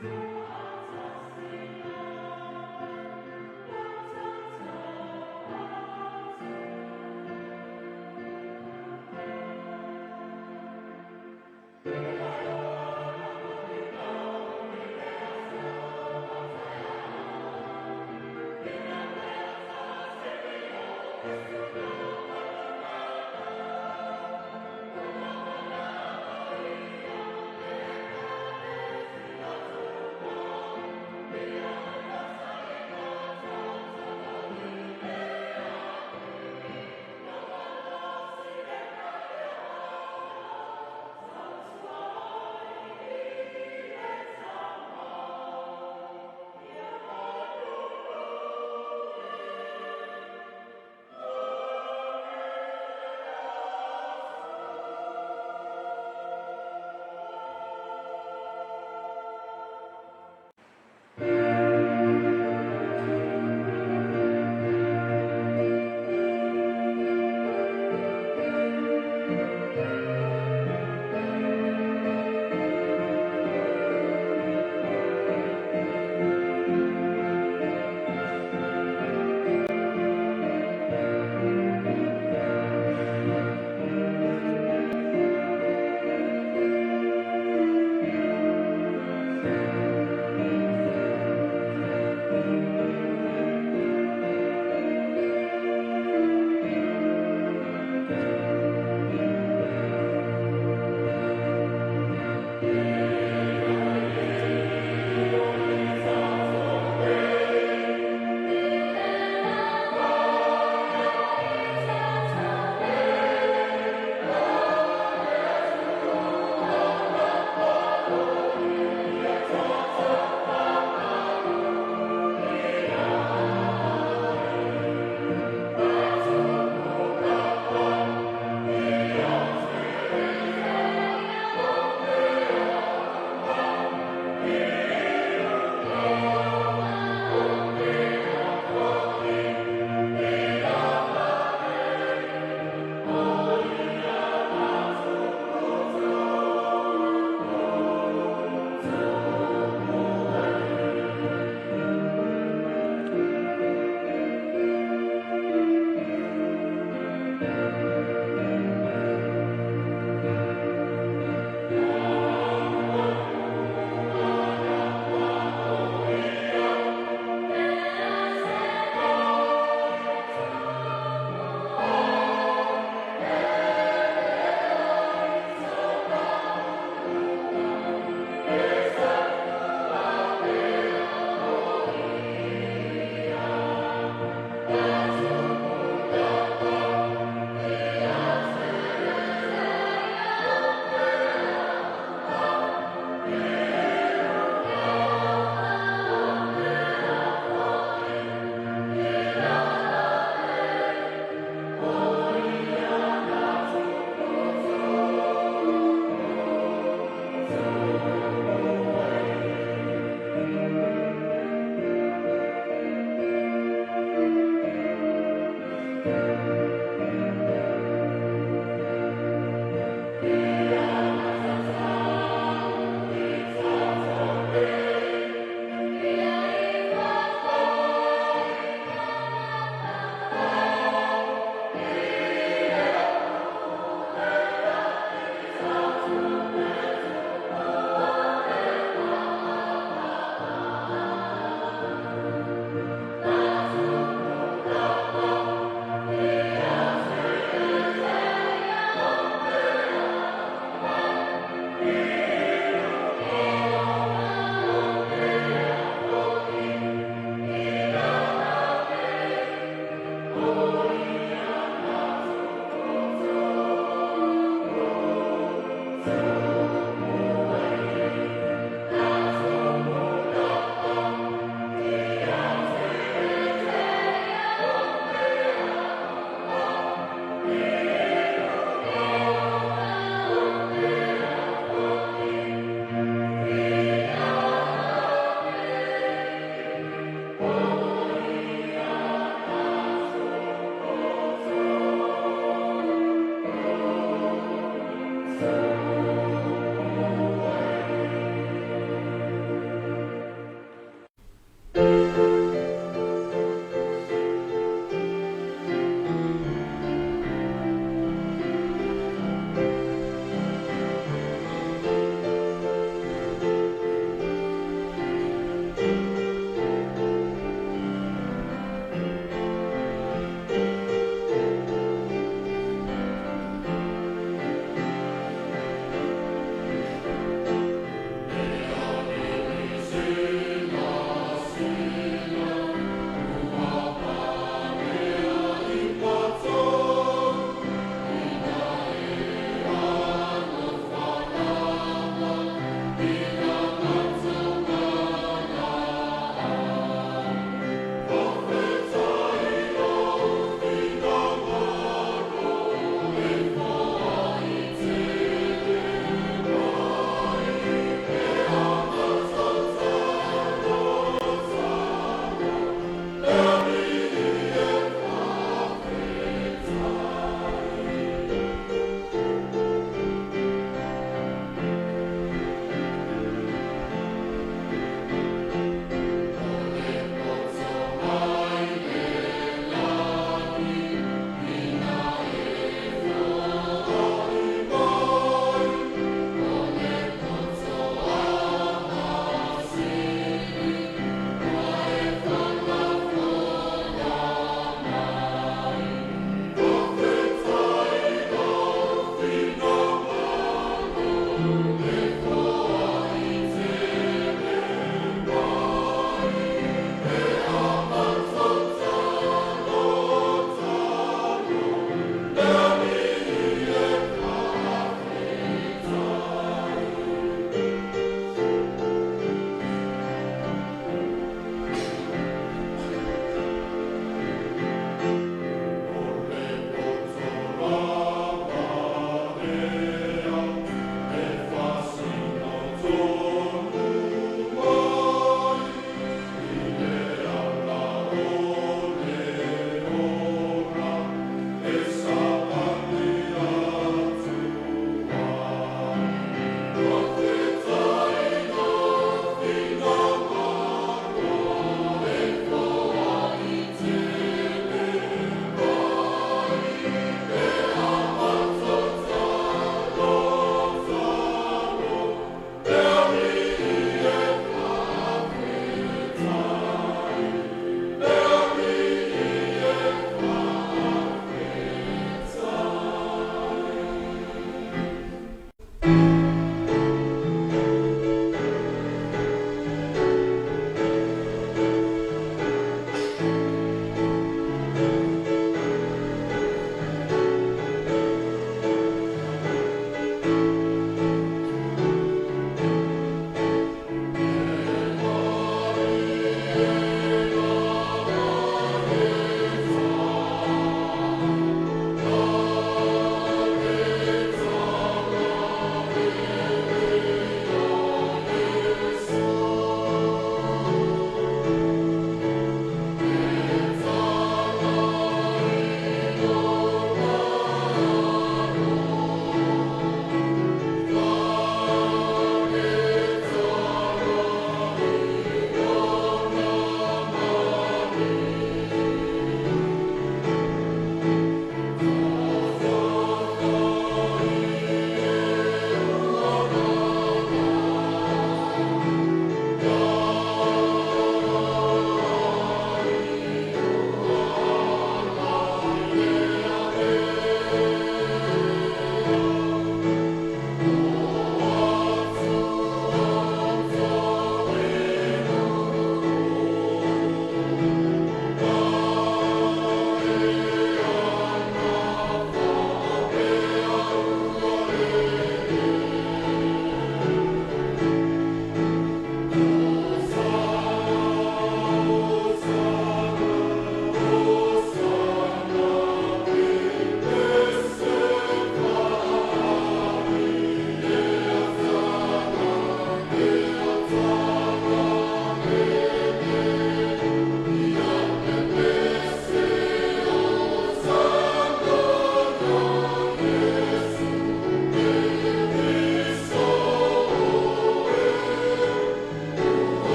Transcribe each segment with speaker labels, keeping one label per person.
Speaker 1: Samoa.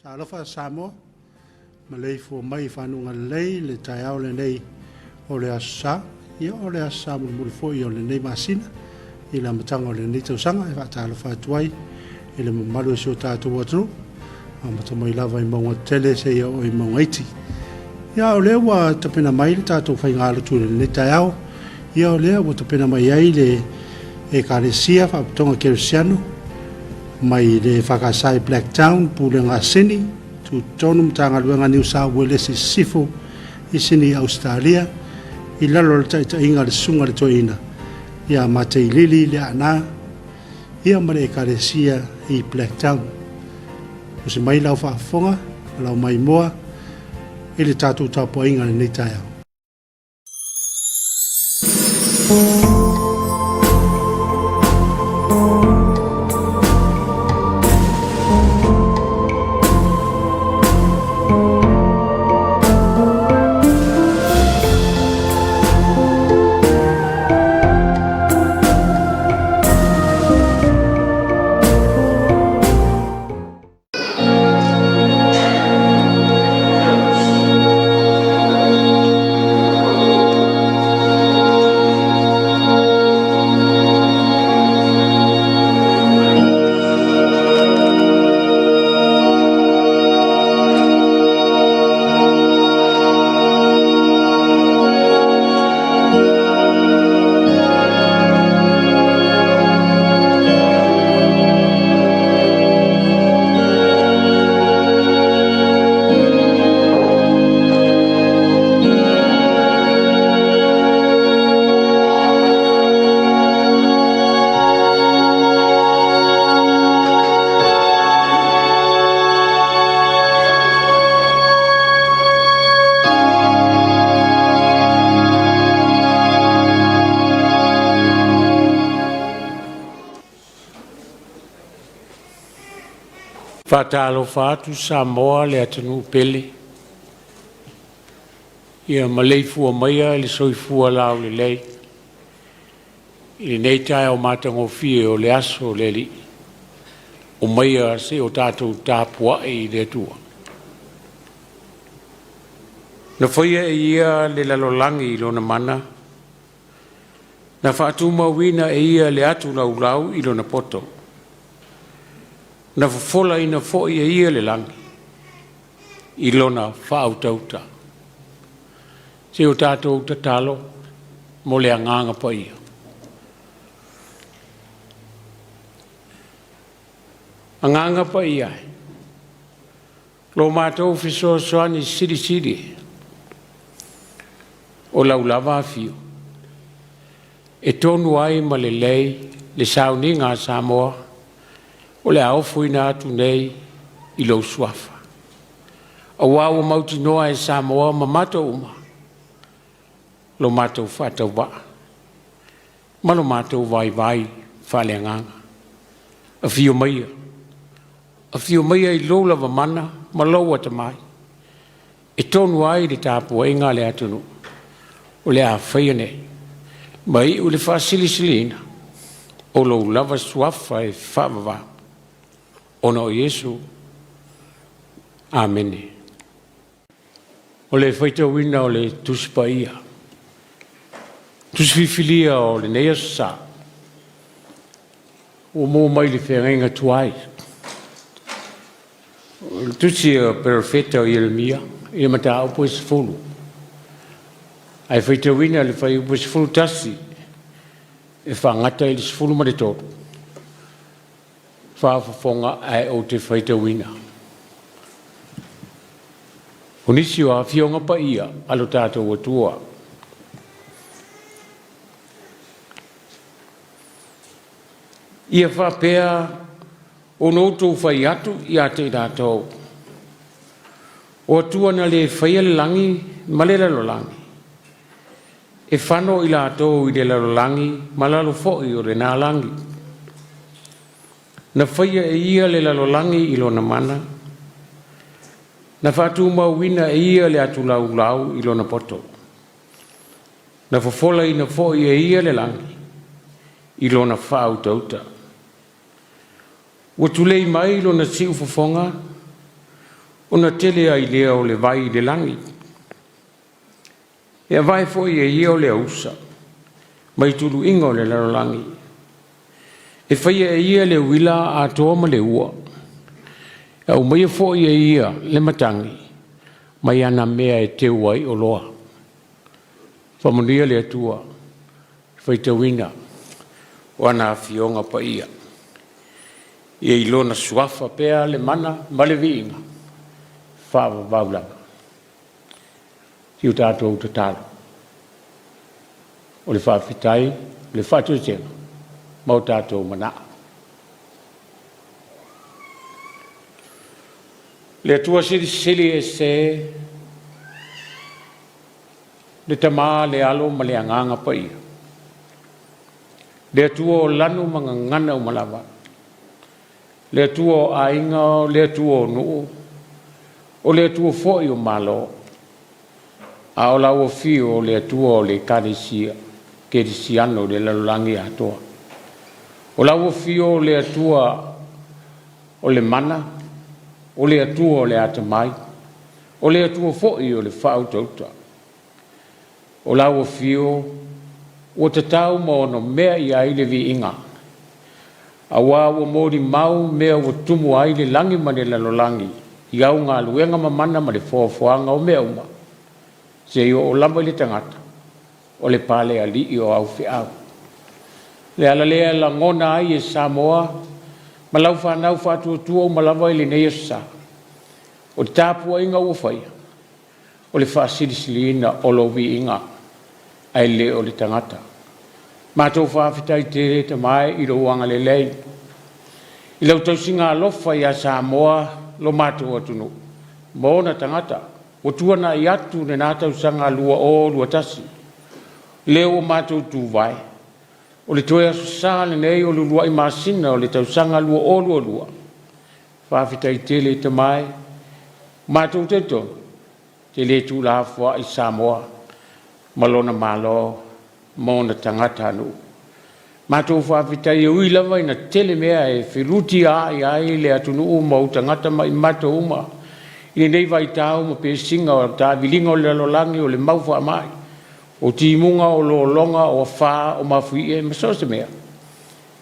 Speaker 1: Alofa Samoa, Malay for mai whanunga lei, le Taeao le nei o le asa, ia o le asa mulfo i o le nei masina, i la matanga o le nei tausanga, e whata alofa atuai, i le mamalu e sio tātou atunu, a matamai lava i maunga tele se ia o i maunga iti. Ia o lea wa tapena mai le tātou whai ngā lutu le nei Taeao, ia o lea wa tapena mai ai le e kāresia, whapatonga keresiano, mai le whakasai Blacktown, pule ngā sini, tu tonum tanga luenga New South Wales i sifo i sini Australia, i lalo le taita inga le sunga le toina, ia mate i lili le ana, ia mare e karesia i Blacktown. O se mai lau whaafonga, lau mai moa, i le tātou tāpua inga le nei Taeao.
Speaker 2: Fatalo fatu Samoa le atanu pele. Ia malei fua maia le soifua lau le lei. I nei Taeao matango fie o le aso le li. O maia se o tātou tāpua e le tua. Na whaia e ia le lalolangi i lona mana. Na whaatu mawina e ia le atu lau lau i lona poto. Na fola ina fo ia ia le langi. I lona whautauta. Se o tātou tatalo, mo le anganga pa ia. Anganga pa ia. Lo mātou fiso soani siri. O lau lava fio. E tonu ai ma le lei, le Sauniga Samoa, o le au fuina atu nei i lo suafa. A wau mauti noa e Samoa ma mato uma. Lo mato whatau wa. Ma lo mato vai whale anganga. A fio maia. A fio maia i lo lava mana ma lo ata mai. E tonu ai le tāpua inga le atunu. O le a whaia nei. Mai o le whasilisilina. O lo lava suafa e whawawau. Ona o Yesu. Amen. O le whaitawina o le tuspa ia. Tusfifilia o le neia sa. O mō mai le whenga tuai. O le tusi o perfeta o Yeremia. I mata au po esfulu. Ai whaitawina le whai upo esfulu tasi. E whangata i le esfulu ma le tōru. Whaafafonga ai o te whaitawina. Honisi o a fionga pa ia, alo tātou atua. Ia whapea o noutou whai atu i a te tātou. O atua na le whaia le langi, ma le lalo langi. E whano i lātou i le lalo langi, ma lalo fo'i o le nā langi. Na whaia e ia le lalolangi i lona mana. Na whatu mauina e ia le atu lau i lona poto. Na whafola i na fōi e ia le langi i lona whautauta. Ua tulei mai lona siu fofonga, Ona tele ai lea o le vai le langi. E vai fo ia o le usa. Mai tulu inga o le lalolangi. E whaia ia le wila a toa ma le ua. E au mai fo ia le matangi. Mai ana mea e te uai o loa. Whamonia le atua. Whaitawina. Wana fionga pa ia. Ia ilona suafa pea le mana ma le viinga. Whawa vaulanga. Tiu tātou te tālo. O le whawhitai, le whatutenga. Mau tātou mana. Le atua sili e se le tamā le alo ma le anganga pa ia. Le atua o lanu mga ngana o malawa. Le atua o ainga, le atua o nuu. O le atua foi o malo. A o lau o fio o le atua o le karisia. Kerisiano le lalolangi atoa. O lau o fio o le atua o le mana. O le atua o le atamai. O le atua foi o le whautauta. O lau o fio o te tau mo no mea i aile vi inga. A wā o mōri mau mea o tumu aile langi ma le lalolangi. I au ngā luenga mamana ma le fōfuanga o mea uma. Se o lamba le tangata. O le pale ali i o au whiau. Le ala lea la ngona ai e Samoa. Ma lau whanau whātua tua o malawa i le nei sa. O te tāpua inga ua whaia. O le whaasirisilina o lo vi inga. Ai le o le tangata. Mātou whawhitai te re te mai i lo wanga le lei. I lau tausinga alofa i a Samoa lo mātou atunu. Mōna tangata. O tuana i atu ne nātau sanga lua o lua tasi. Leo o mātou tū vai. O le toe aso sāle nei o lua i māsina o le tausanga lua o lua lua. Whawhitai te le te mai. Mātou te tonu. Te le tū la hafua i Samoa. Malona malo. Mōna tangata anu. Mātou whawhitai e ui lawa ina tele mea e whiruti ai le atunu uma o tangata mai mātou uma. I nei vai tāu ma pe singa o tā vilinga o le alolangi o le mauwha mai. O timunga o lo longa o wha o mawhi e masose mea.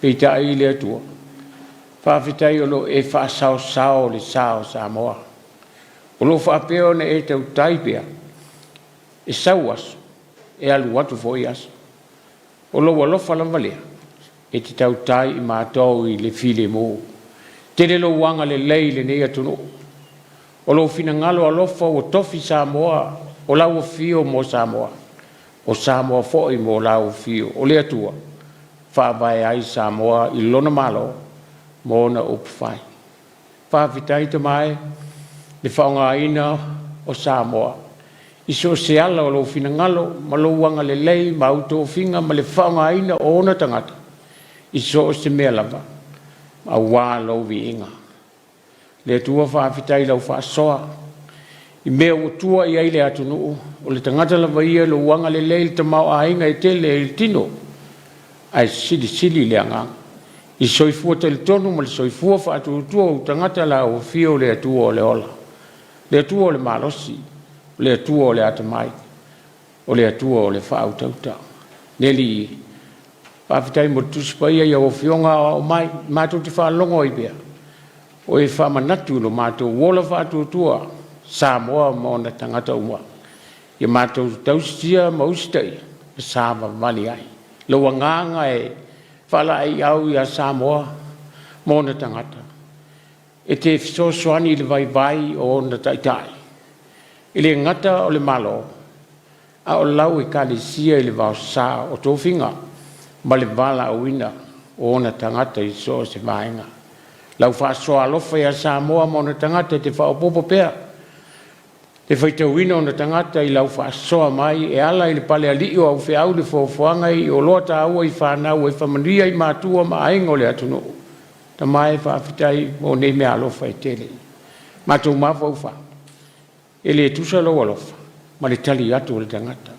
Speaker 2: Pei tā i le atua. Whawhitai o lo e wha sao sao le sao Samoa. O lo whapeo ne e tau taipea. E sau aso. E alu watu foi aso. O lo walofa lamalea. E te tau tai i mātou i le file mō. Te le lo wanga le lei le nei atunu. O lo fina ngalo alofa o tofi Samoa. O lau o fio mo Samoa. O Samoa foi mo lau o fio. O le atua. Whawai ai Samoa i lona malo. Mōna upwhai. Whawhitai te mai. Le whaonga ina o Samoa. I so se ala o lo fina ngalo, ma lo wanga le lei, ma auto finga, ma le whaonga ina o ona tangata. I so se mea lava, ma wā lo vi inga. Le tua whawhitai lau whaasoa. I mea o tua i aile atu nuu, o le tangata lava ia lo wanga le lei, ta mau a inga e tele e tino. Ai sili le anga. I soifua te le tonu, ma le soifua whaatu tua o tangata la o fio le atua o le ola. Le atua o le malosi. Le atua o le atamai, o le atua o le whaautauta. Neli, whawhitai mo tuspaia ia o whionga o mai, mātou te whaalongo i bea. O e whamanatu lo mātou wola whaatuatua, Samoa mo na tangata uma. Ia mātou tausia maustai, sāma mani ai. Lo wanganga e whala ai au ia Samoa mo na tangata. E te fisosoani le vai o na taitai. I le ngata o le malo, a o lau i kalisia i le vau sā o tōwhinga, ma le vala o ina o ona tangata i so se vaenga. Lau whaasoa alofa i a Samoa ma ona tangata te whaopopo pea. Te whaitau ina ona tangata i lau whaasoa mai e ala i le pale alio au whiau le whauwhanga i o loa ta aua i whanau e whamanuia i mātua ma ainga o le atunu. Ta mai whaafitai o nei mea alofa i tele. Mātou mawhau wha. E le tusa lo alofa, ma le tali atu o le tangata.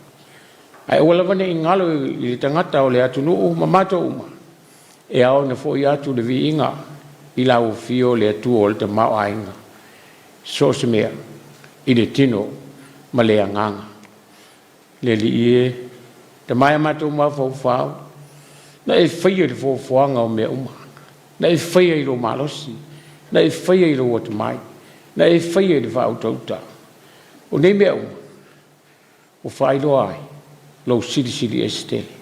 Speaker 2: Ai wala wane i ngalo i le tangata o le atu nuu ma mato uma. E ao na fo i atu le vi inga i lau fio le atu o le te mao ainga. so se mea i le tino ma le anganga le li e te mai matou ma fau na e whaia le fōwhanga o mea uma na e whaia i lo malosi na e whaia i lo watu mai na e whaia i le whautauta o nei mea uma o whailo ai lo siri estele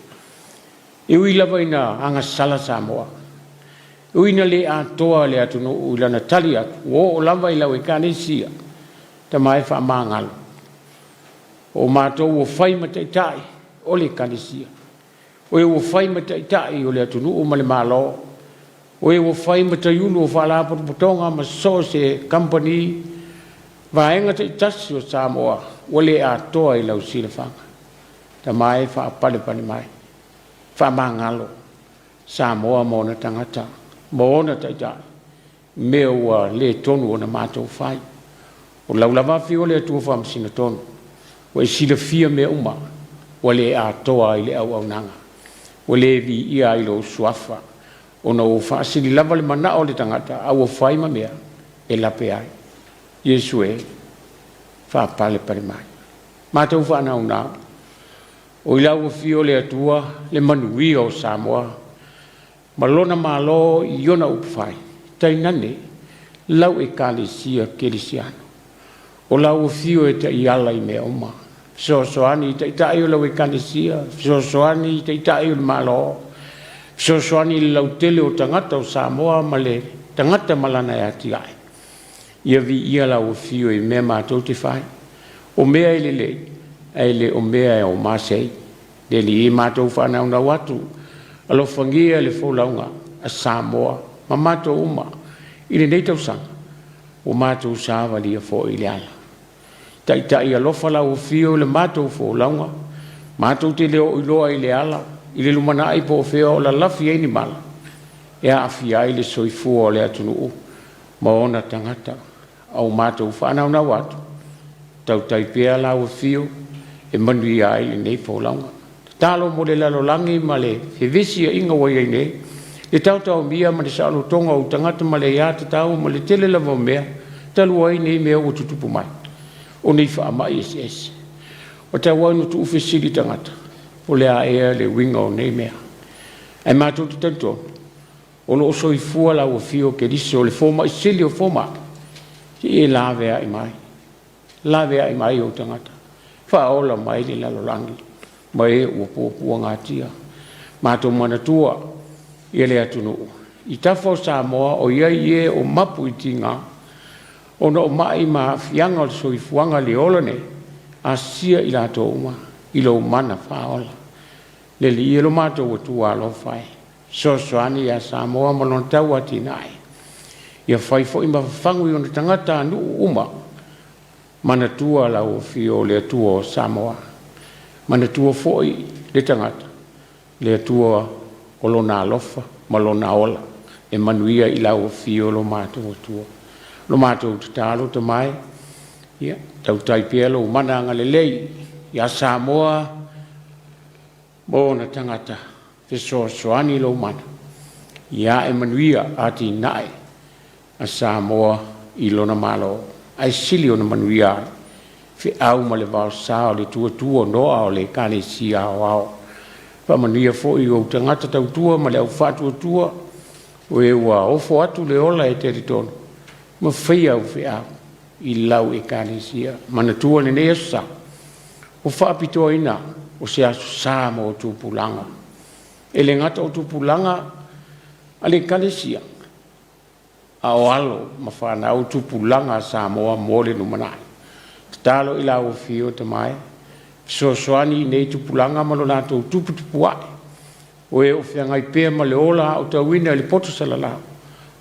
Speaker 2: e ui lava ina anga sala Samoa e ui na le atoa le atu no ulana tali atu o lava i lau e kanesia ta mai wha mangalo o mātou o whai mataitai o le kanesia o e o whai mataitai o le atu no o male malo o e o whai mataiunu o whalapo potonga ma so se company vaenga te tasi o Samoa o le atoa i lau sila whanga ta mai wha pale mai wha mangalo Samoa mo na tangata mo na taitai mea ua le tonu o na mātou whai o laulava whio le atua whamasina tonu o e sila fia mea uma o le atoa i le au nanga o le vi ia i lo suafa o na o whaasiri lava le mana o le tangata au o whai ma mea e lape ai Yesu e wha pale mai mātou whanau nao o ilau o fio le atua le manui o Samoa malona malo i ona upwhai tainane lau e kalesia kerisiano o lau o fio e te iala i mea oma soani i te itai o lau e kalesia soani i te itai o le malo soani i lau tele o tangata o Samoa ma le tangata malana e ati ai ia vi ia lau o fio i mea mātou te whai o mea i lelei ele o mea e o masei de li mātou whanau na watu alo whangia le wholaunga a Samoa ma mātou uma i le neitau sanga o mātou sāwa lia fo i le ala tai alofa lau o fio le mātou wholaunga mātou te leo iloa i le ala i le lumana ai po feo o la lafi ei ni mala e a awhi ai le soifua o le atunu ma ona tangata au mātou whanau na watu tau taipea lau o fio e manui ai le nei wholaunga talo mo le lalolangi ma le hevesi a inga wai ai nei le tau mia ma le saalo tonga o tangata ma le iata tau ma le tele lava mea talu ai nei mea o tutupu mai o nei wha ama SS o tau wai no tu ufesiri tangata o le a ea le winga o nei mea ai mātou te tanto o lo oso i fua la o fio ke riso le foma i sili o foma e lavea i mai o tangata wha ola mai le lalolangi ma e ua pōpua ngātia. Mātou manatua i le atunu. I tawhau Samoa o ia i e o mapu i tinga o na o mai ma fianga o soifuanga le olane a sia i lato uma i lo mana whaola. Le li i lo mātou o tua alo whai. Soani a Samoa malon tau ati nai. Ia whai fo i mawhangu i ona tangata anu uma manatua la o fio le atua o Samoa. Mana tua foi le tangata le tua o lona alofa ma lona ola e manuia i lau fio lo mātou te talo te mai ia tau taipea lo mananga le lei ia Samoa mo na tangata te soani lo mana ia e manuia ati nai a Samoa i lona malo ai sili o na manuia fi au ma le vau sao le tua noa o le kane si ao pa mania fo i o tangata tau tua ma le au fatu tua o e ua ofo atu le ola e teritono ma fai au fi au i lau e kane si mana tua ne ne sa o whaapitoa ina o se asu sa mo o tupulanga e le ngata o tupulanga a le kane si a o alo ma whana o tupulanga sa moa mole numanai talo ila o fio te mai soani nei tupulanga ma lo nato tupu ai o e o fianga i pe ma le ola o tawina le poto salala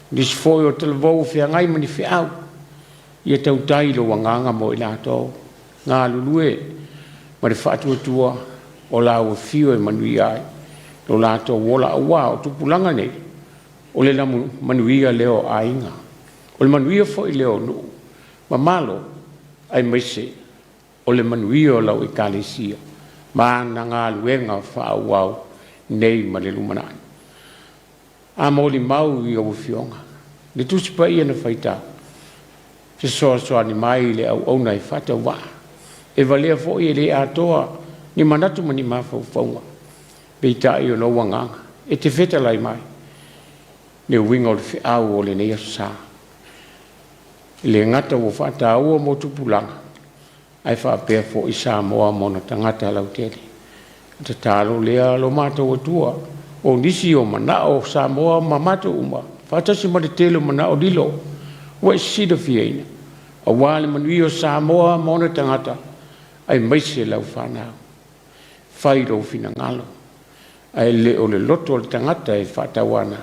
Speaker 2: dis foi o te vo fianga i mani fiau ia tau tai lo wanganga mo ila to nga lulue ma le fatu tua o la o fio e manui ai lo nato wola wa o tupulanga nei o le la manuia leo ainga o le manuia foi leo no ma malo ai maise o le manuia o lau i kalesia ma na ngā luenga whaauau nei ma le lumanai. A mo li mau i au fionga. Le tusipa ia na whaita te soa ni mai le au nei fata wa e valea fo i le atoa ni manatu mani mafaufaunga pe tai o no wanga e te feta lai mai ne winga o le au o le nei sa le ngata o fata o mo tupulanga ai fa pe fo i Samoa mona tangata lautele te talo le lo mato o tua o nisi o mana o Samoa mamato uma fata si mate telo mana o dilo wa sida fiena a wale manui o Samoa mona tangata ai maise lau fana fai ro fina ngalo ai le o le loto o le tangata e fata wana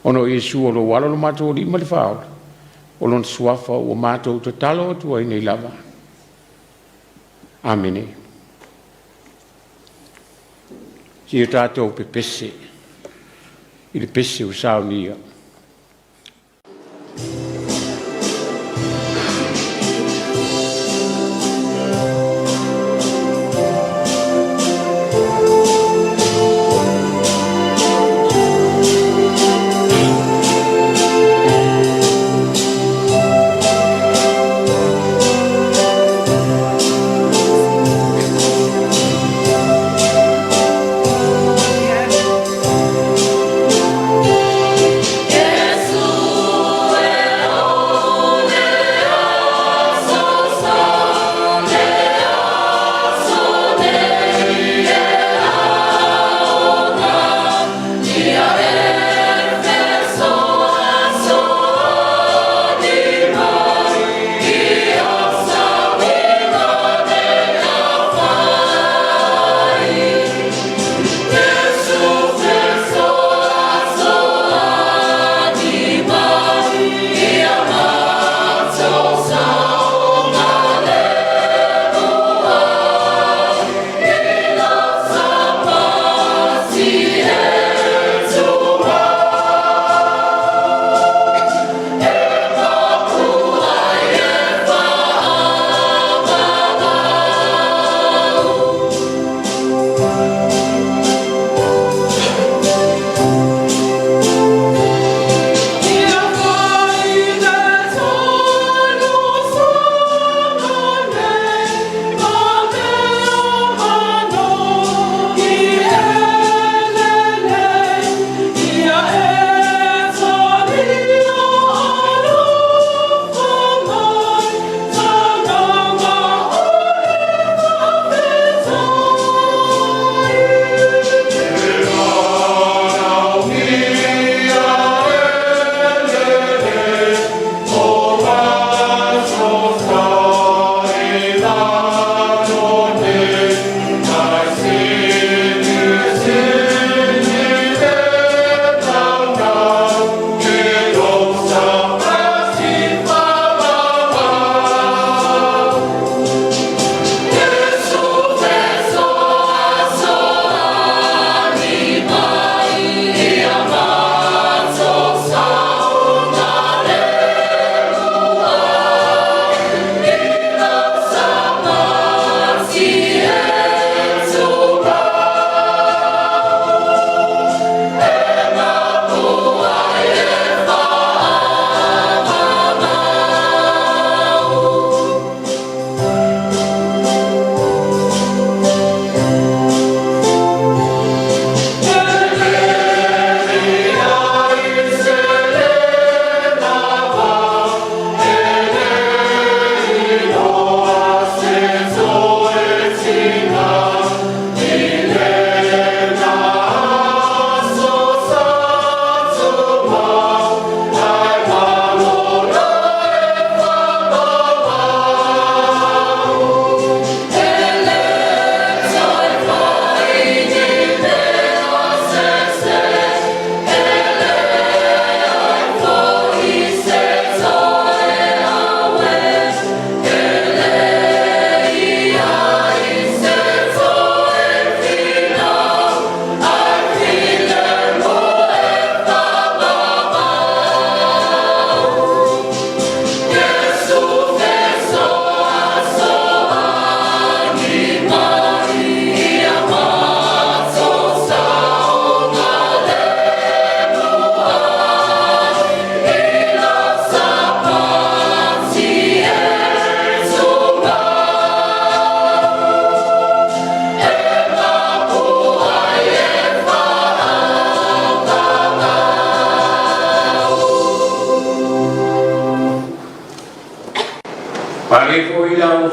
Speaker 2: ono Yesu o lo wala lo mato o lima le fao o lon suafa o mato o talo o tua nei lava amene si tatou pe pese i le pese o Sauniga
Speaker 3: Yeah.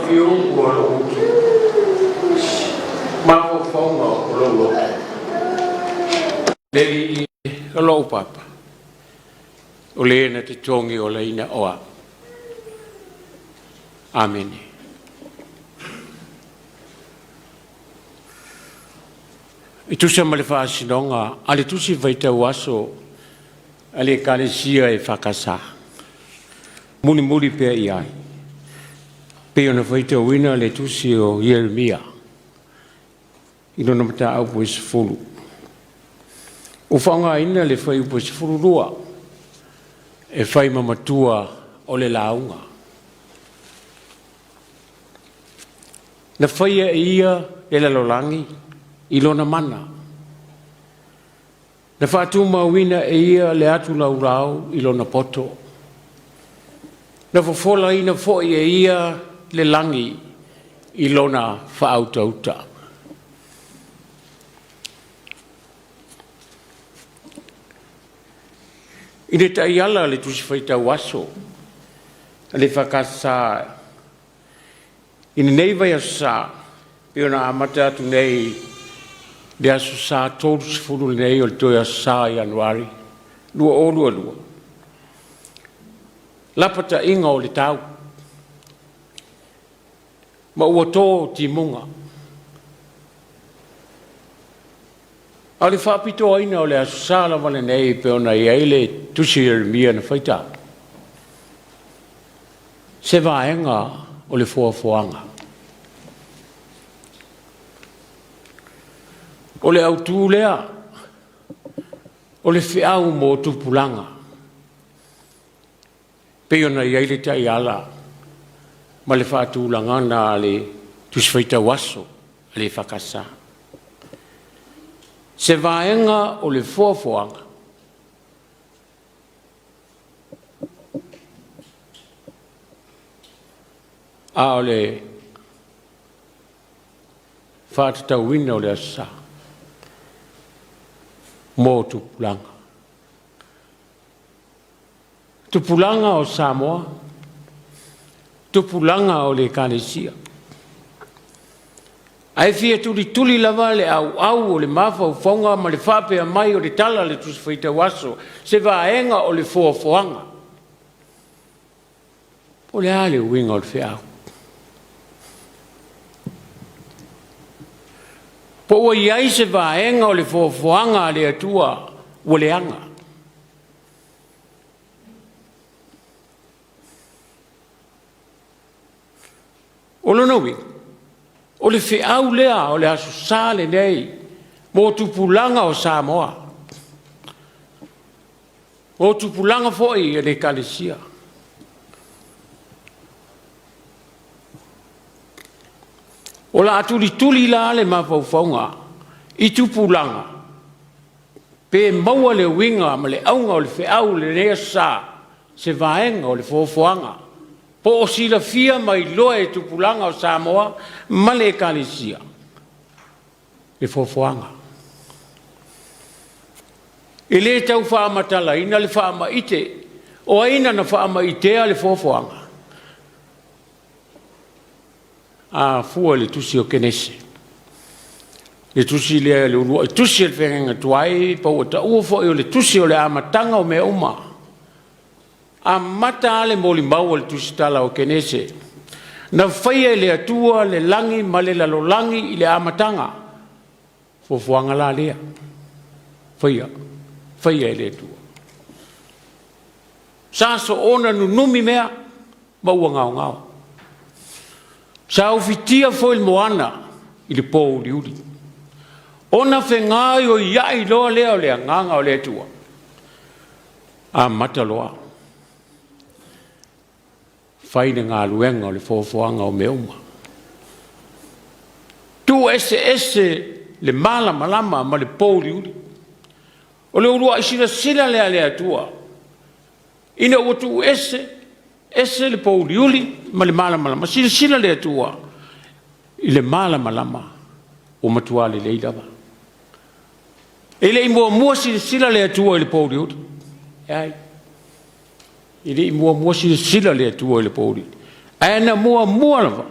Speaker 2: fiu o lo ma fo fonga o lo Legi lo papa o le na te tongi o leina oa amen e tu sama le fa sinonga ale tu si vai te waso ale kalesia e fakasa muni muri pe ia pe ona vai te wina le tu si o Yeremia ino na mata au pois fulu o whanga ina le whai upo si fururua e whai mamatua o le launga. Na whai e ia e la lolangi i lona mana. Na whatu mawina e ia le atu laurau i lona poto. Na whafola ina whoi e ia le langi i lona whautauta. Ine tai ala le tusi whaita waso, le whakasa, ine nei vai asa, e ona amata atu nei, le aso sa tōru si furu nei o le toi asa i Januari, lua o lua. Lapata inga o le tau, ma ua tō ti munga. A le whapito aina o le asala wane nei pe ona i eile tusi Yeremia na whaita. Se vaenga o le fuafuanga. O le autu lea, o le whiau mo tupulanga. Pe ona i eile tai ala, ma le whaatulanga na le tusi whaita waso, le whakasa. Se vaenga o le fuafuanga. A o le whaatata wina o le asa. Mō tupulanga. Tupulanga o Samoa. Tupulanga o le Kalesia. Ai fia tuli lava le au o le mafa o whaunga ma le whapea mai o le tala le tusi whaita waso se vaenga o le fuafuanga. O le ale winga o le whiau. Po ua iai se vaenga o le fuafuanga le atua o le anga. O lono winga. O le whiau lea o le aso sale nei mō tupulanga o Samoa. Mō tupulanga foi e le Kalesia. O la atuli la le mawhauwhaunga i tupulanga. Pe maua le winga ma le aunga o le whiau le rea sa se vaenga o le fuafuanga. Po o sila fia mai loa e tupulanga o Samoa, ma le Kalesia. E fuafuanga. E le tau whaamatala, ina le whaamaite, o aina na whaamaitea le fuafuanga. A fua le tusi o kenese. Le tusi le urua, le tusi le whenga tuai, pa ua ta ua fo e le tusi o le amatanga o mea uma. A mata ale moli mau le tusitala o kenese. Na whaia le atua, le langi, ma le lalolangi i le amatanga. Fuafuanga la lea. Whaia le atua. Sa so ona nunumi mea, maua ngau. Sa ufitia fo il moana i le pō liuri. Ona whengai o iai loa lea o le nganga o le atua. A mata loa. Whaina ngā luenga o le fuafuanga o meuma. Tu ese le malama ma le pōli uri. O le urua isina lea lea tua. Ina ua tu ese le pōli uri ma le malama. Sina lea tua. I le malama o matua le leilava. E le mua sina lea tua i le pōli uri. Ai. I le mua sila le atua i le pōri. Aena mua lava.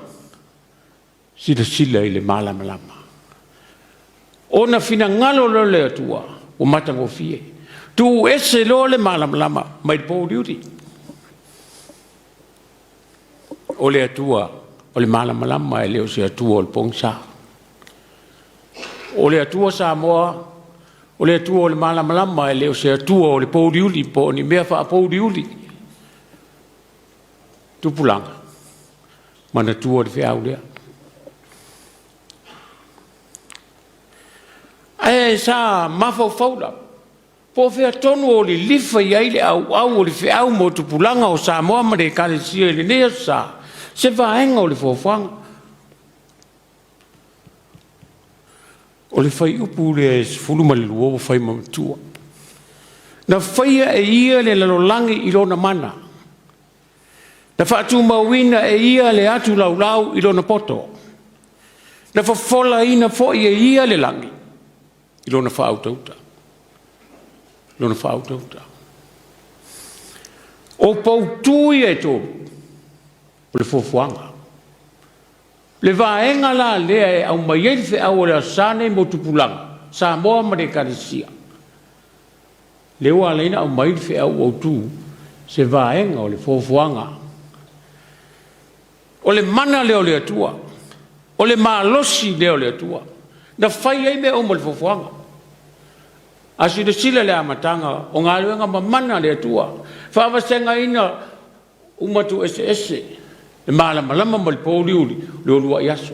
Speaker 2: sila i le malama. Ona fina ngalo lo le atua, o matango fie. Tu ese lo le malama, mai po diuti. O le atua, o le malama e leo se atua o le pongsa. O le atua Samoa, o le atua o le malama e leo se atua o le po diuti, po ni mea fa po diuti. Tupulanga, mana tua de fiau lea. E sa mafau la. Po fea tonu o li lifa i aile au o li fiau mo tupulanga o Samoa ma de kalesia le nea sa. Se vaenga o li fofanga. O li fai upu le fulu ma le luo fai mamtua. Na faia e ia le lalolangi i lona mana. Na whaatu mawina e ia le atu laulau i lona poto. Na whafola ina fo i e ia le langi. I lona whautauta. Lona whautauta. O pautui e tō. O le fofuanga. Le vaenga la lea e au maielfe au o le asane mo tupulanga. Samoa ma de karesia. Leo alaina au maielfe au o tū. Se vaenga o le fofuanga. O le mana leo le atua. O le malosi leo le atua. Na whai ei me o mo le fofuanga. Asi de sila le amatanga. O ngā luenga ma mana le atua. Whawasenga ina umatu ese. Le malama mo le pōliuri. Leo lua iaso.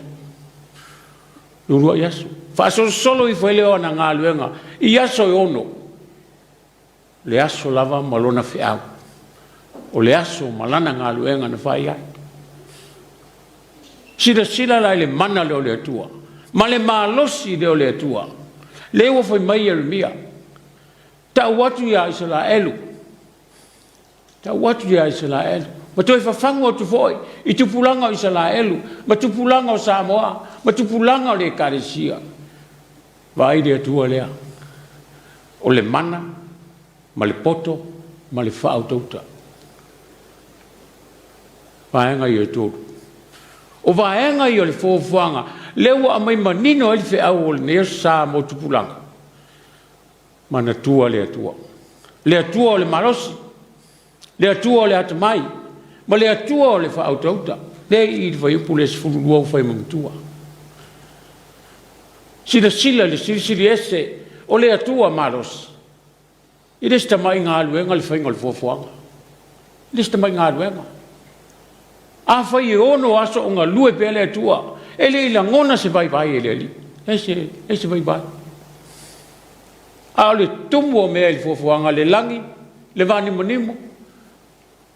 Speaker 2: Leo lua iaso. Whaaso solo i whaeleo na ngā luenga. I aso i ono. Le aso lava malona whiau. O le aso malana ngā luenga na whai ai. Sila lai le mana leo le atua. Ma le malosi leo le atua. Leo fai mai e mia. Ta watu ya Israelu. Ta watu ya Israelu. Ma toi whafango o tu foi. I tupulanga o Israelu. Ma tupulanga o Samoa. Ma tupulanga o le Karesia. Vai le atua lea. O le mana. Ma le poto. Ma le whautauta. Vaenga i tōru. O vaenga i o le fofuanga, lewa a mai manino i fe au o le nea sa mo tupulanga. Mana tua le atua. Le atua o le marosi. Le atua o le atamai. Ma le atua o le whautauta. Le i vai upu le sifurua u whai mamtua. Sila le sili ese o le atua marosi. I le stamai ngā luenga le whainga le fofuanga. I le stamai ngā luenga. A fai ono aso o ngā lue pele atua. Ele ila ngona se vai ele ali. Ese vai. A le tumu o mea ili fofuanga le langi, le vani manimo,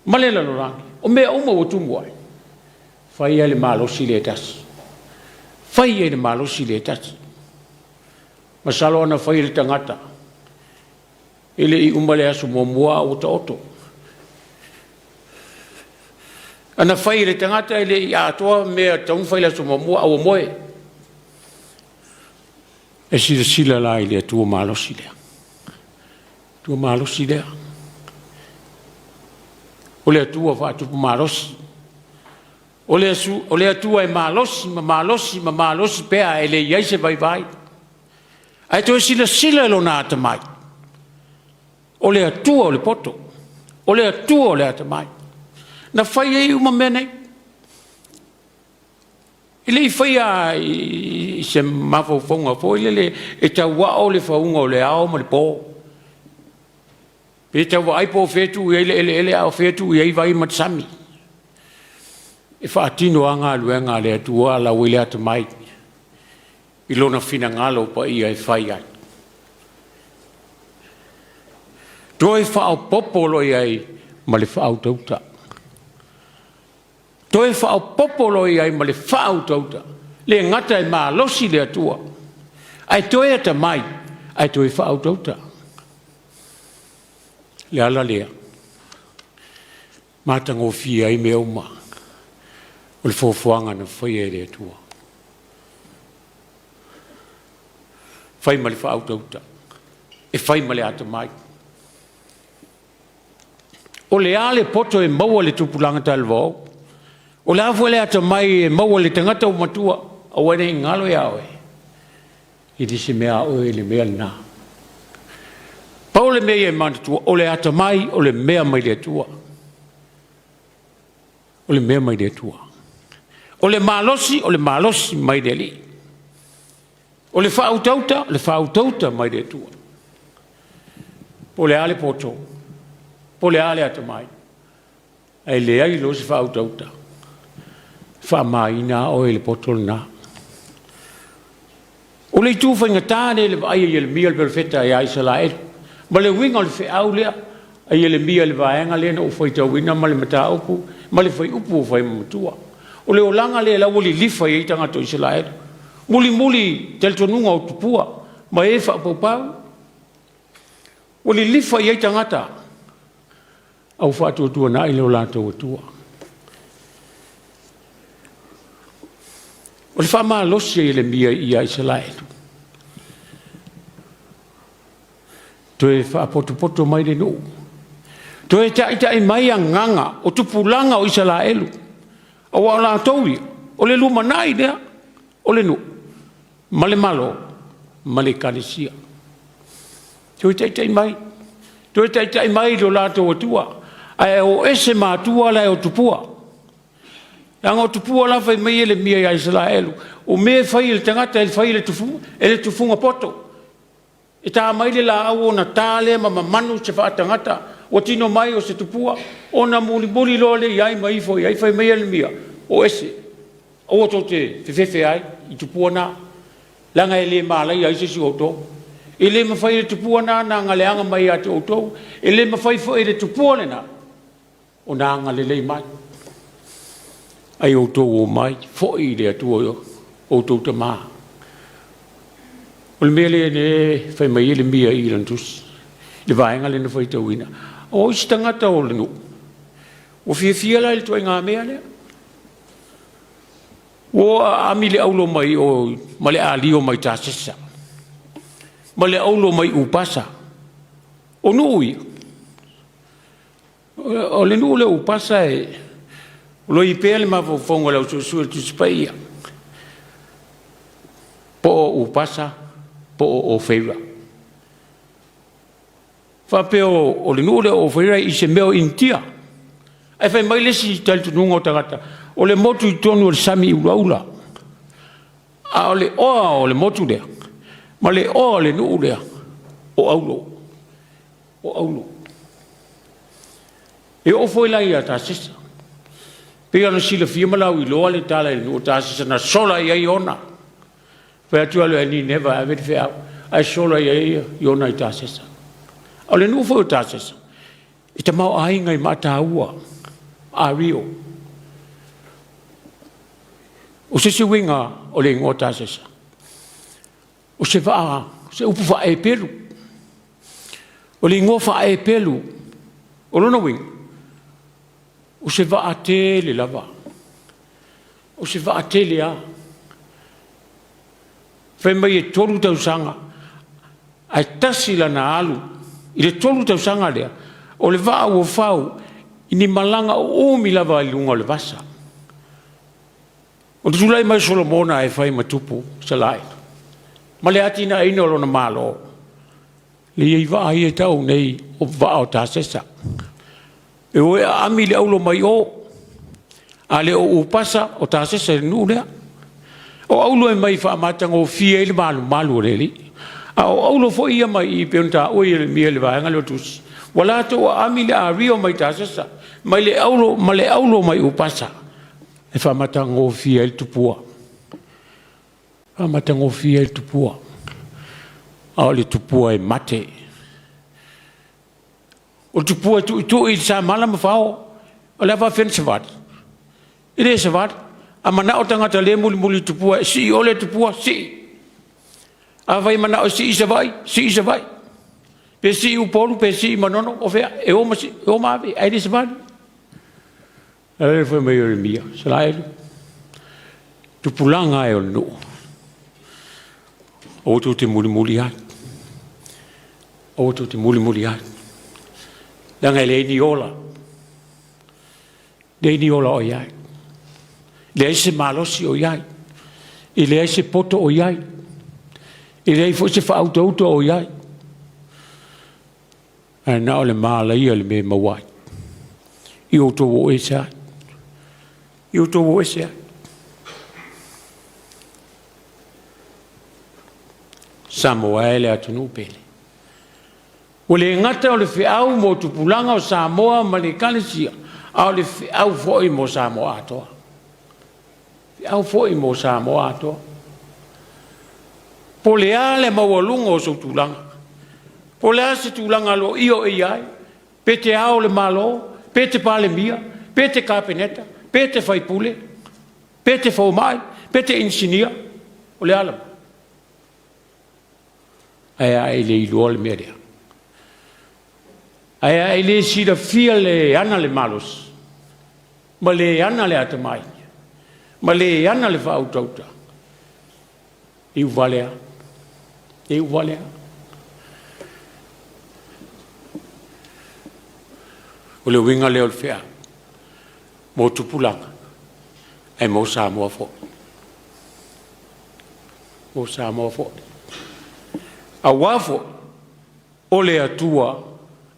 Speaker 2: ma le lalo langi. O mea uma o tumu ai. Fai ele malosi le tasi. Fai ele malosi le tasi. Masalo ana fai ele tangata. Ele I umale aso mua o ta oto. Ana fai le tangata ele I atoa mea taun fai la sumamua au moe. E sila la ile tua malosi lea. Tua malosi lea. O le atua whaatupu malosi. O le atua e malosi pea ele iai se vai. Ai toi sila lo nā tamai. O le atua o le poto. O le atua o le atamai. Na fai ei uma menei. Ile I fai a I se mawhauwhaunga fo ile e tau wao le whaunga o le ao ma le pō. E tau wa aipo whetu I ele ao whetu I ei vai matsami. E whaatino a ngā luenga le atua la wile ata mai. I lona whina ngalo pa I ai whai ai. Toi whao popolo I ai ma le whao tauta. Toi whao popolo I ai ma le whao tauta. Le ngata I maa losi le atua. Ai toi ata mai. Ai toi whao tauta. Le ala lea. Mātango fia I mea uma. O le fofuanga na whai e le atua. Whai ma le whao tauta. E whai ma le ata mai. O le ale poto e maua le tupulanga talvao. O le afu le ata mai e maua le tangata o matua. Awene ngalo yawe. Iti se mea oe le mea na. Pa ole mea manda tua, ole ata mai, ole mea mai le tua. Ole mea mai le tua. Ole malosi mai le li. Ole whautauta mai le tua. Pole ale poto. Pole ale ata mai. Ai le ai lo se whautauta. Whamaina oe le poto na. O le tu whainga tāne le ai e le mia le perfetta e ai sala e. Ma le winga le whiau lea, ai e le mia le vaenga lea na o whai tau wina ma le mata upu, ma le whai upu o whai matua. O le o langa lea la wali lifa e tangata i sala e. Muli tel tonunga o tupua, ma e wha paupau. Wali lifa e tangata. Au wha tua na i leo lātou atua. O le wha maa losi e le mia i ai sala e. Toe wha poto mai le nuu. Toe tai mai a nganga o tupulanga o isala elu. O wa la touri, o le luma nai dea, o le nuu. Male malo, male kanisia. Toe tai mai. Toe tai mai lo la to tua. Ai o ese matua la o tupua. Yang o tupua la fai mai le mia i isala elu. O me fai le tangata e fai le tufu, e le tufunga poto. E tā mai le la au o na tāle ma manu se whaatangata o tino mai o se tupua o na muli lo le iai mai fo iai fai mai le mia o ese o to te fefefe ai i tupua na langa e le malai ai se si o to e le ma fai le tupua na ngaleanga mai ate o to e le ma fai fo e le tupua le na o na ngale le mai ai o to o mai fo i le atu o to te maa. O le mele ne fai mai le mia i lantus. Le vaenga le na fai tauina. O isi tangata o le nu. O fia la le toi ngā mea lea. O ami le aulo mai o male ali o mai tāsesa. Male aulo mai upasa. O nui. O le nu le upasa e lo i pele ma fonga la ususua tu spaia. Po upasa. Po o feira. Whapeo o le nure o feira i se meo intia. E whai mai lesi tal tununga o tangata. O le motu i tonu o le sami ulaula. A o le oa o le motu lea. Ma le oa o le nuu lea. O aulo. O aulo. E o foi lai a ta sisa. Pea na sila fiamalau i loa le tala i nuu ta sisa na sola i ai ona. Pea tu alo ni never have it fair. Ai sola ia iona i tāsesa. O le nufo i tāsesa. I te mau ainga i mata ua. A rio. O se winga o le ingo tāsesa. O se vaa, se upu vaa e pelu. O le ingo vaa e pelu. O lona winga. O se vaa te le lava. O se vaa te le a. Fai mai e tolu tau sanga. Ai tasi la na alu. I le tolu tau sanga lea. O le vaa ua fau. I ni malanga o umi lava i lunga o le vasa. O te tulai mai Solomona e fai matupu sa lai. Ma le ati na ino lona malo. Le iei vaa i e tau nei o vaa o tāsesa. E oe ami le aulo mai o. A le o upasa o tāsesa le nu lea. O aulo e mai whaamatanga o fia i le malu reli. A o aulo fo ia mai i peonta o i le mia le vaenga leo tusi. Wala to o ami le a rio mai tāsesa. Ma le aulo mai upasa. E whaamatanga o fia i tupua. Whaamatanga o fia i tupua. A o le tupua e mate. O tupua tu i sa malama whao. O le awa when savati. I le savati. A mana o tangata le muli tupua, si o le tupua, si. A vai mana o si isa vai. Pe si upolu, pe si manono, o fea, e o mawe, ai le savai. A le foi mai o le mia, sa la elu. Tupulanga e o le no. O tu te muli hat. O tu te muli hat. Langa le ni ola. Le ni ola o iai. Le se malosi o iai. I le se poto o iai. I le fo se whautauto o iai. A na o le maala ia le me mawai. I o tō o e sa. I o tō o e sa. Samoa e le atunu pele. O le ngata o le whiau mo tupulanga o Samoa ma le kalesia. A o le whiau foi mo Samoa atoa. Whiau foi mo Samoa atoa. Po le a le mawalunga o so tulanga. Po le a se tulanga lo io e iai. Pe te ao le malo. Pe te pale mia. Pe te kapeneta. Pe te whaipule. Pe te whaumai. Pe te insinia. O le alama. Aia e le iloa le merea. Aia e le sida fia le ana le malos. Ma le ana le atamai. Ma le ana le whautauta. Iu valea. Iu valea. O le winga leo le fea. Mo tupulanga. E mo Samoa fo. Mo Samoa fo. A wafo o le atua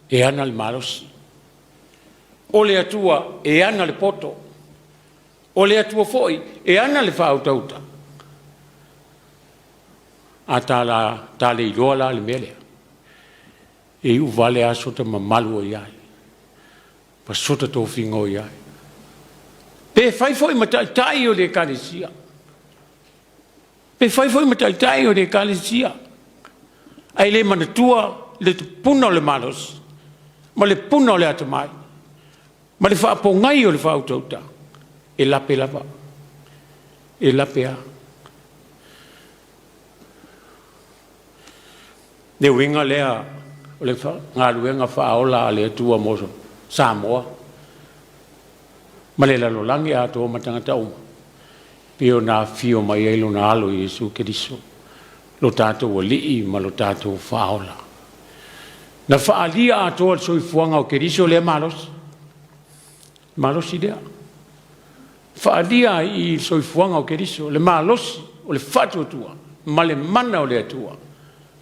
Speaker 2: e ana le malos. O le atua e ana le poto. O le atua foi e ana le whautauta. A tale iloa la le mele. E u vale a sota mamalu o iai. Pa sota tō whingo o iai. Pe whai foi matai o le kalesia. Pe whai foi matai o le kalesia. Ai le manatua le puna o le malos. Ma le puna o le atamai. Ma le whaapongai o le whautauta. E lape lava. E lape a. Ne winga lea o le ngā ruenga whaola le atua moso Samoa. Ma le lalolangi a tō matangata uma. Pio nā fio mai eilo nā alo Jesu Keriso. Lo tātou o lii ma lo tātou whaola. Na whaalia a toa soi fuanga o Keriso le malos. Malos i lea. Whaalia i soi fuanga o Keriso le malos o le whatu atua. Ma le mana o le atua.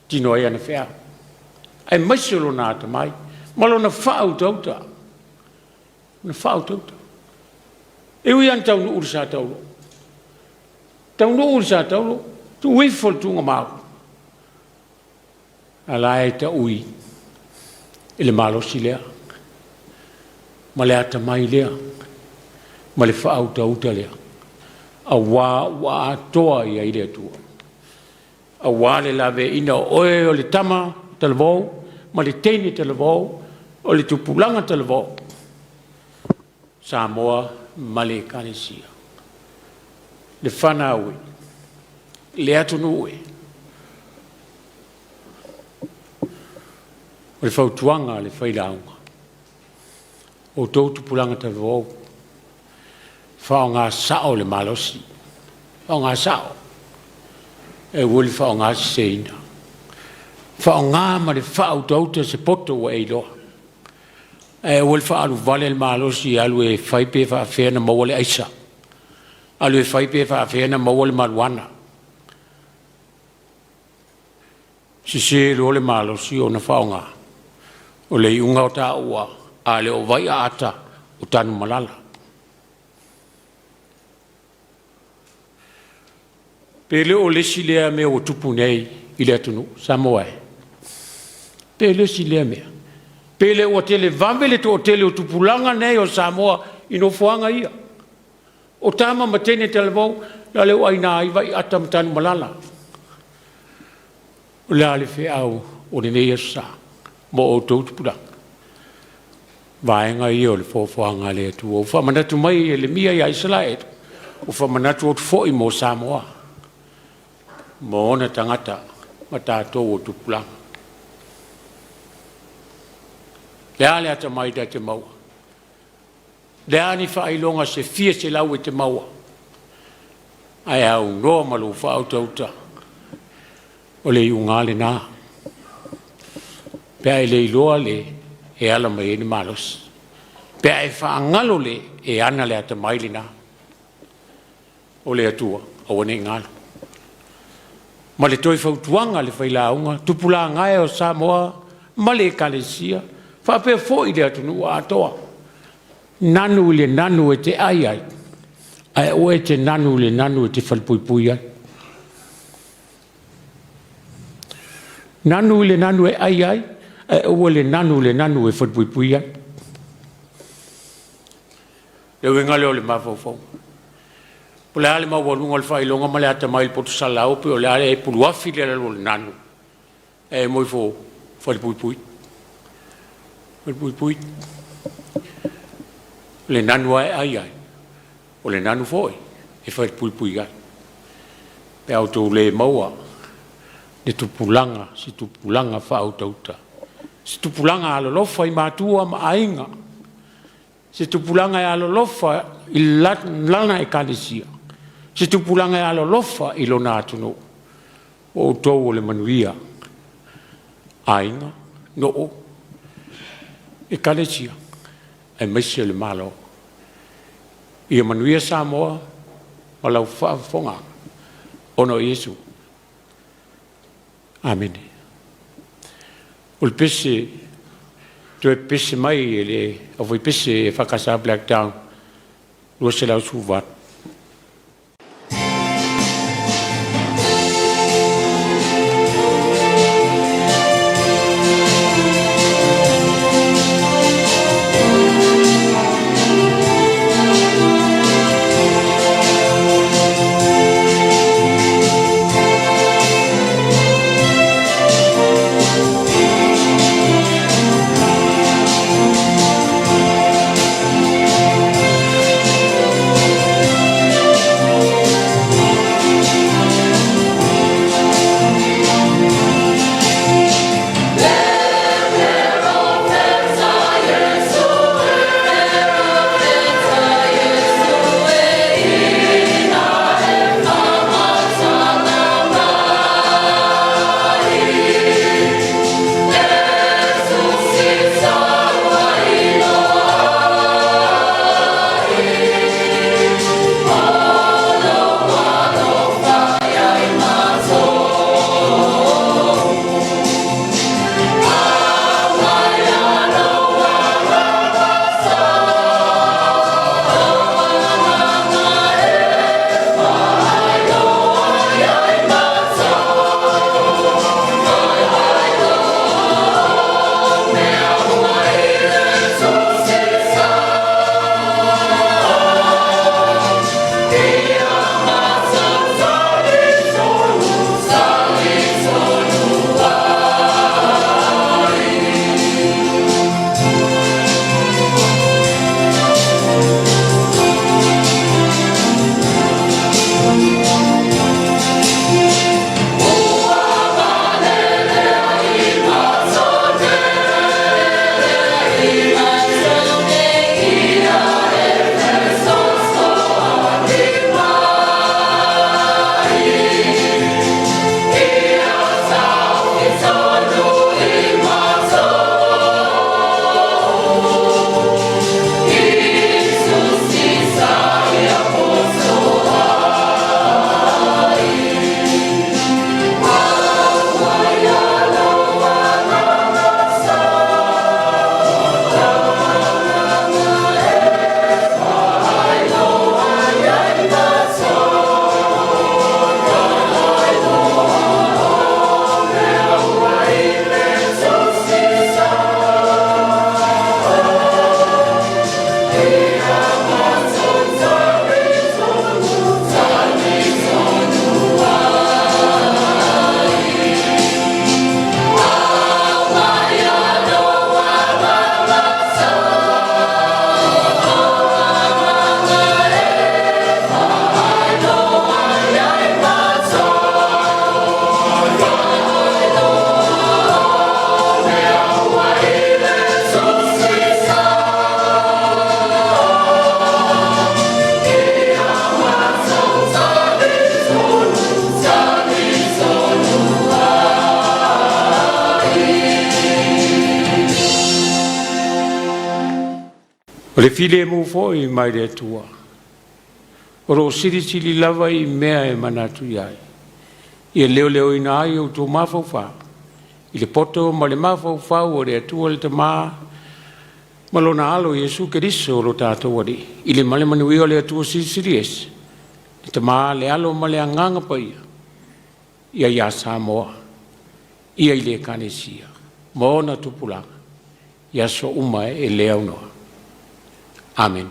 Speaker 2: Tino ai ana whea. Ai maisolo nā ta mai. Ma lo na whautauta. Na whautauta. E ui an tau nuuru sa taulo. Tau nuuru sa taulo. Tu uifol tunga mau. Ala e ta ui. Ile malo si lea. Ma le ata mai lea. Ma le whaauta uta lea. A wā toa ia i lea tua. A wā le lawe ina oe o le tama talavou. Ma le teini talavou. O le tupulanga talavou. Samoa ma le kalesia. Le whana ui. Le atunu ue. O le whautuanga le whailaunga. O tautu pulanga te vau. Whao ngā sao le malosi. Whao ngā sao. E wuli whao ngā seina. Whao ngā ma le whao tauta se poto wa eiloa. E wuli whao alu vale le malosi alu e whaipe whaafena maua le aisa. Alu e whaipe whaafena maua le maruana. Si se lo le malo si o na whaonga. O le iunga o ta ua a le o vai ata o tanu malala. Pele o le si lea mea o tupu nei i le atunu Samoa. Pele si lea mea. Pele o tele vambele to o tele o tupulanga nei o Samoa i no fuanga ia. O tama matene televau la le o aina i vai ata o tanu malala. O le ale whiau o le nei asa mo o tautupura. Vaenga i o le fōwhanga le atu. O whamanatu mai e le mia i Aisalaet. O whamanatu o tfoi mo Samoa. Mo ona tangata ma tātou o tupula. Le ale ata mai da te maua. Le ani whailonga se fia se lau e te maua. Ai au noa malu whautauta. O le iungale nā. Pea e le iloa le e ala mai eni malos. Pea e whaangalo le e ana le ata maili nā. O le atua, o wane ngalo. Ma le toi fautuanga le whailaunga, tupula ngai o Samoa, ma le kalesia, whapea fo i le atunu a atoa. Nanu le nanu e te ai ai. Ai oe te nanu le nanu e te whalpuipui ai. Nanu le nanu e ai ai, ai oe le nanu e whalpuipui ai. Leo inga leo le mawhauwhau. Pule ale mau walunga le whailonga ma le ata mai potu salau pe o le ale e puluafi le lalo le nanu. E moi fo whalpuipui. Whalpuipui. Le nanu ai ai ai. O le nanu foi. E whalpuipui ai. Pe au tau le maua. Le tupulanga. Si tupulanga whautauta. Si tupulanga alolofa i mātua ma ainga. Si tupulanga e alolofa i lana e kanesia. Si tupulanga e alolofa i lona atunu. O tau o le manuia. Ainga. No o. E kanesia. E mesia le malo. Ia manuia Samoa. O lau whaafonga. Ono Yesu. Amen. O le pese. Tu e pese mai e le. O voi pese e whakasa Black Down. Lua se lau suvat. O le file mu foi mai le tua. O ro siri lava I mea e manatu iai. Ia leo ina ai o tō mawhauwha. I le poto ma le mawhauwha o le atua le tamā. Malona alo Yesu Keriso o lo tātou ari. I le male manui o le atua sisiries. Le tamā le alo ma le anganga paia. Ia Samoa. Ia i le kanesia. Mona tupulanga. Ia so uma e lea unoa. Amen.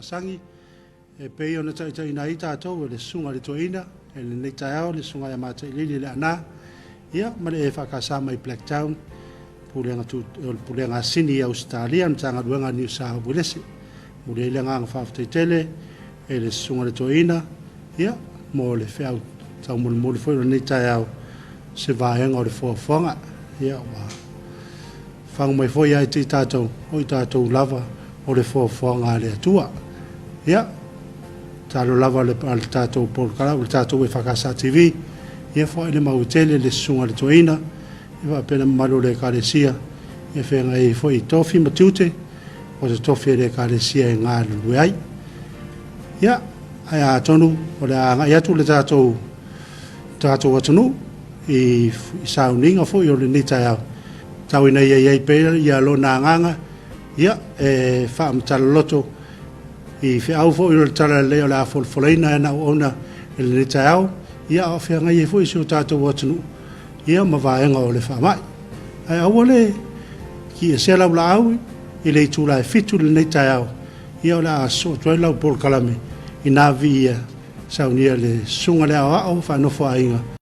Speaker 1: Sangi e pei ona tai na ita to le sunga le toina e le Taeao le sunga ya mata le ana ia ma le EFKS mai Blacktown pulenga tu pulenga sini Australia mtanga duanga New South Wales mo le nga fa tele e le sunga le toina ia mo le fea tau mo le foi le Taeao se vai nga le fofonga ia wa fang mai foi ai te tato o tato lava o le fofonga le tua ia talo lava le al tato por kala o tato EFKS TV ia foi le mautele le sunga le toina ia pena malo le kalesia ia fenga e foi tofi matute o se tofi le kalesia nga lu ai ia ai tonu o la ia tu le tato atunu i Sauniga foi o le Taeao tawina ia pe ia lo na nganga ia e fa mtaloto i fe au fo i tala leo la folfolina na ona le Taeao ia o fe ngai fo i so tato watunu ia ma vaenga o le fa mai ai awole ki e se la au i le tula fitu le Taeao ia la so toila por kalame ina via saunia le sunga le o fa no fa inga